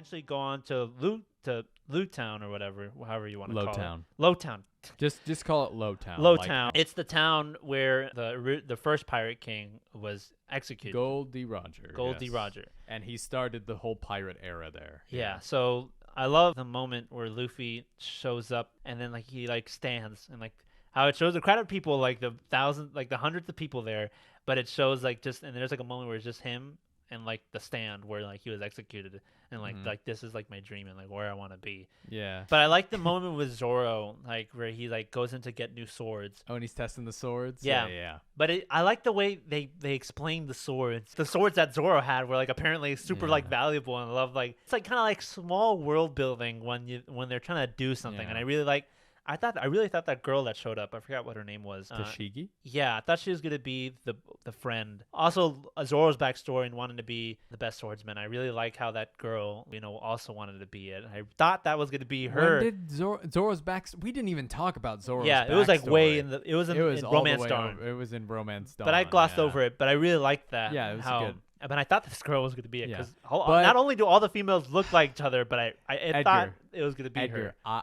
eventually go on to Loguetown or whatever, however you want to call Loguetown. it. Loguetown. Just call it Loguetown. Loguetown. It's the town where the first pirate king was executed. Goldie Roger. Goldie yes. Roger. And he started the whole pirate era there. Yeah. So I love the moment where Luffy shows up and then like he like stands and like how it shows a crowd of people, like the hundreds of people there, but it shows like just, and there's like a moment where it's just him and like the stand where like he was executed, and like this is like my dream and like where I want to be. Yeah. But I like the moment with Zoro, like where he like goes in to get new swords. Oh, and he's testing the swords. Yeah. Yeah. But I like the way they explained the swords. The swords that Zoro had were like apparently super like valuable, and I love like it's like kind of like small world building when they're trying to do something, and I really like. I really thought that girl that showed up, I forgot what her name was. Tashigi? Yeah, I thought she was going to be the friend. Also, Zoro's backstory and wanting to be the best swordsman. I really like how that girl, also wanted to be it. I thought that was going to be her. When did Zoro's backstory? We didn't even talk about Zoro's backstory. Yeah, it was like way in the, it was in Romance Dawn. It was in Romance Dawn. But I glossed over it, but I really liked that. Yeah, it was good. But I thought this girl was going to be it because not only do all the females look like each other, but I thought it was going to be Edgar, her.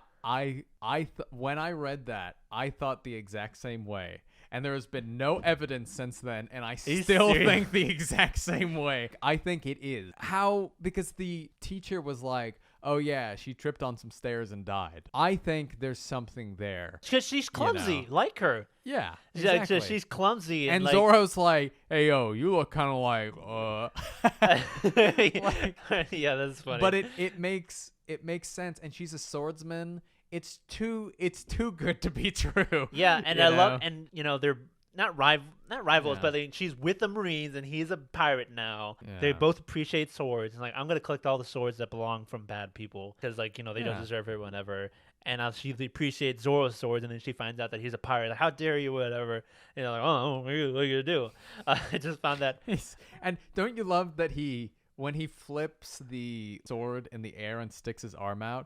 When I read that, I thought the exact same way. And there has been no evidence since then, and I still think the exact same way. I think it is. How? Because the teacher was like, oh yeah, she tripped on some stairs and died. I think there's something there. Because she's clumsy, like her. Yeah, exactly. She's clumsy. And Zoro's like, hey, yo, you look kind of like, yeah, that's funny. But it makes sense, and she's a swordsman. It's too good to be true. Yeah, and I love, and they're not rivals, but she's with the Marines and he's a pirate now. Yeah. They both appreciate swords, and like I'm gonna collect all the swords that belong from bad people because they don't deserve it, whatever. And she appreciates Zoro's swords, and then she finds out that he's a pirate. Like, how dare you, whatever. Like, oh, what are you gonna do? I just found that. And don't you love that when he flips the sword in the air and sticks his arm out?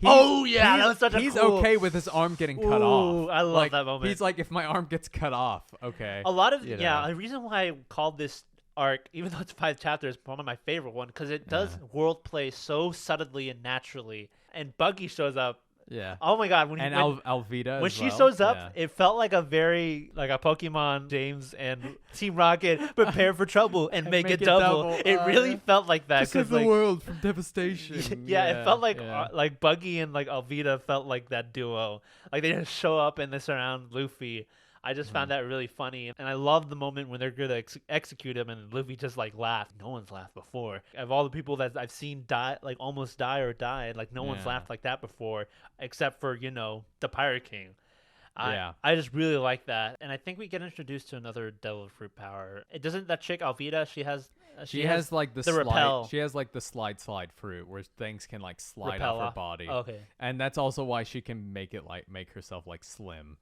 Oh yeah. That was such a He's cool... okay with his arm getting cut off. I love that moment. He's like, if my arm gets cut off, okay. A lot of the reason why I called this arc, even though it's 5 chapters, one of my favorite one, because it does world play so subtly and naturally. And Buggy shows up. Yeah. Oh my God. Alvida. When she shows up, it felt like a Pokemon James and Team Rocket prepare for trouble and make it double. It really felt like that. To save the world from devastation. It felt like Buggy and like Alvida felt like that duo. Like they just show up and they surround Luffy. I just found that really funny, and I love the moment when they're gonna execute him, and Luffy just like laughed. No one's laughed before. Of all the people that I've seen die, like almost die or died, like no one's laughed like that before, except for the Pirate King. I just really like that, and I think we get introduced to another Devil Fruit power. It doesn't that chick Alvida? She has like the repel. She has like the slide fruit where things can like slide off her body. Okay, and that's also why she can make herself like slim.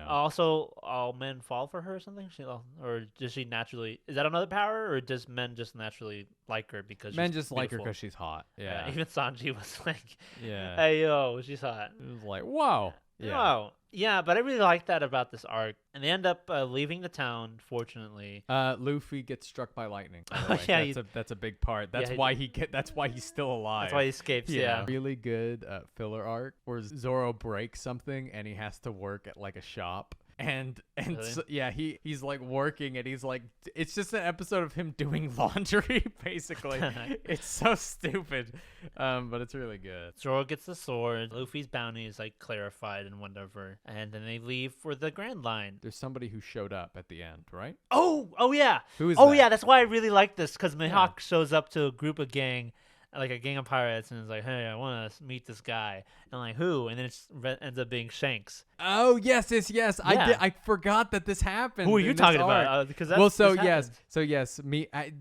Also, all men fall for her or something? Or does she naturally... Is that another power? Or does men just naturally like her because men she's just beautiful? Like her because she's hot. Yeah. Even Sanji was like, yeah, hey, yo, she's hot. It was like, wow. Yeah. Wow. Yeah, but I really like that about this arc. And they end up leaving the town, fortunately. Luffy gets struck by lightning. That's a big part. That's why he's still alive. That's why he escapes, yeah. Really good filler arc where Zoro breaks something and he has to work at like a shop. And really? So, he's like working, and he's like, it's just an episode of him doing laundry, basically. It's so stupid, but it's really good. Zoro gets the sword. Luffy's bounty is like clarified and whatever, and then they leave for the Grand Line. There's somebody who showed up at the end, right? Oh yeah. Who is that? Yeah, that's why I really like this, because Mihawk shows up to a gang of pirates, and is like, hey, I want to meet this guy. And I'm like, who? And then it ends up being Shanks. Oh, yes. Yeah. I forgot that this happened. Who are you talking about? Because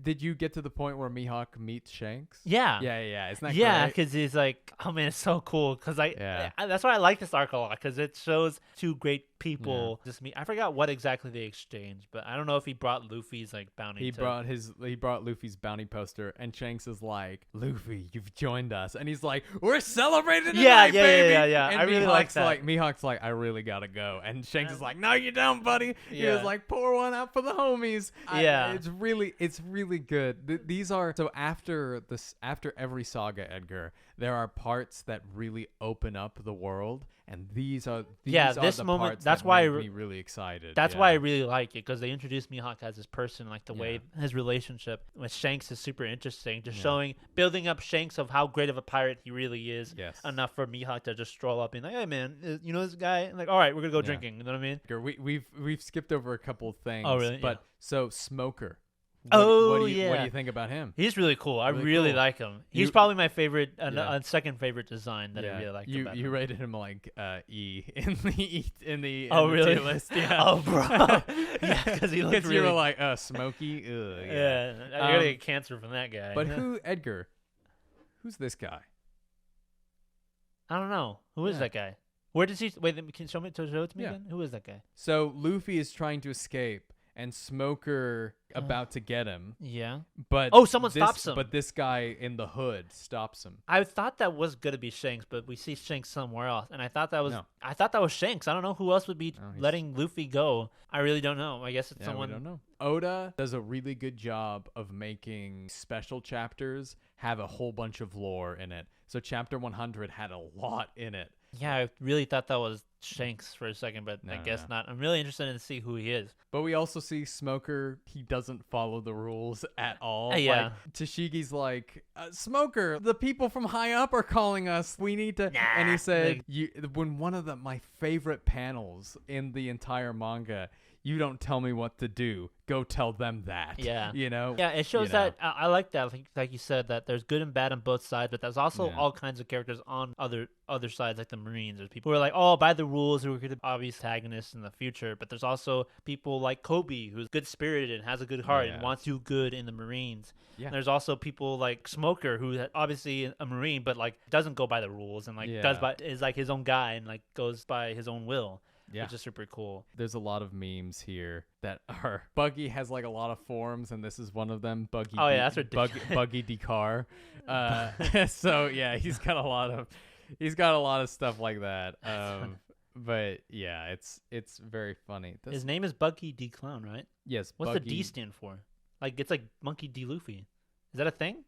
did you get to the point where Mihawk meets Shanks? Yeah. Yeah. Isn't that great? Because he's like, oh man, it's so cool. Because that's why I like this arc a lot, because it shows two great people. Just me. I forgot what exactly they exchanged, but I don't know if he brought Luffy's like bounty. He brought Luffy's bounty poster, and Shanks is like, "Luffy, you've joined us," and he's like, "We're celebrating tonight, baby!" Yeah. And I really like that. Mihawk's like, "I really gotta go," and Shanks is like, "No, you don't, buddy." He was like, "Pour one out for the homies." It's really good. These are so after every saga, Edgar, there are parts that really open up the world. And these are the moment. That's that why make me really excited. That's why I really like it, because they introduced Mihawk as this person, like the way his relationship with Shanks is super interesting. Just building up Shanks of how great of a pirate he really is. Yes. Enough for Mihawk to just stroll up and like, hey man, you know this guy? And like, all right, we're gonna go drinking. You know what I mean? We've skipped over a couple of things. Oh really? But so Smoker. What do you think about him? He's really cool. I really like him. He's probably my favorite, second favorite design that I really like. You rated him like E in the really? tier list. Yeah. Oh bro. Yeah, because he looks really. You were like Smokey. Yeah. I gotta get cancer from that guy. But Edgar? Who's this guy? I don't know. Who is that guy? Where does he? Wait, can you show it to me again? Who is that guy? So Luffy is trying to escape, and Smoker about to get him. Yeah. But someone stops him. But this guy in the hood stops him. I thought that was gonna be Shanks, but we see Shanks somewhere else, and I thought that was Shanks. I don't know who else would be letting Luffy go. I really don't know. I guess it's someone. We don't know. Oda does a really good job of making special chapters have a whole bunch of lore in it. So chapter 100 had a lot in it. Yeah, I really thought that was Shanks for a second, but I guess not. I'm really interested to see who he is. But we also see Smoker. He doesn't follow the rules at all. Yeah. Like, Tashigi's like, Smoker, the people from high up are calling us. We need to. And he said, when one of my favorite panels in the entire manga, you don't tell me what to do. Go tell them that. Yeah. You know? Yeah, it shows that. I like that. Like you said, that there's good and bad on both sides, but there's also all kinds of characters on other sides, like the Marines. There's people who are like, oh, by the rules, who are going to be obvious antagonists in the future. But there's also people like Kobe, who's good-spirited and has a good heart and wants to do good in the Marines. Yeah. And there's also people like Smoker, who obviously a Marine, but like doesn't go by the rules and like is like his own guy and like goes by his own will. Yeah. Which is super cool. There's a lot of memes here that are Buggy has like a lot of forms, and this is one of them. Buggy. Oh yeah, that's ridiculous. Buggy Dekar. So yeah, he's got a lot of stuff like that. But yeah, it's very funny. His name is Buggy D Clown, right? Yes. What's the D stand for? Like it's like Monkey D Luffy. Is that a thing?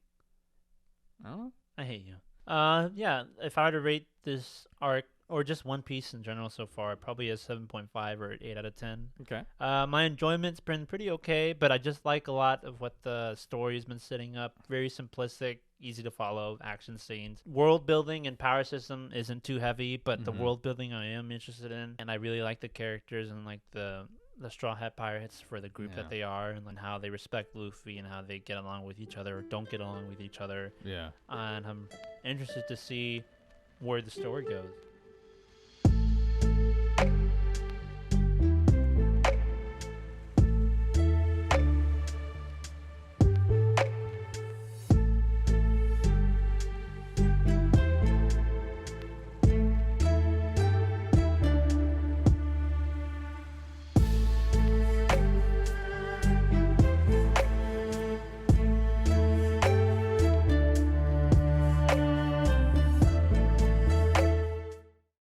I don't know. I hate you. Yeah. If I were to rate this arc, or just One Piece in general so far, probably a 7.5 or 8 out of 10. Okay. My enjoyment's been pretty okay, but I just like a lot of what the story's been setting up. Very simplistic, easy to follow action scenes. World building and power system isn't too heavy, but the world building I am interested in, and I really like the characters and like the Straw Hat Pirates for the group that they are, and how they respect Luffy and how they get along with each other or don't get along with each other. Yeah. And I'm interested to see where the story goes.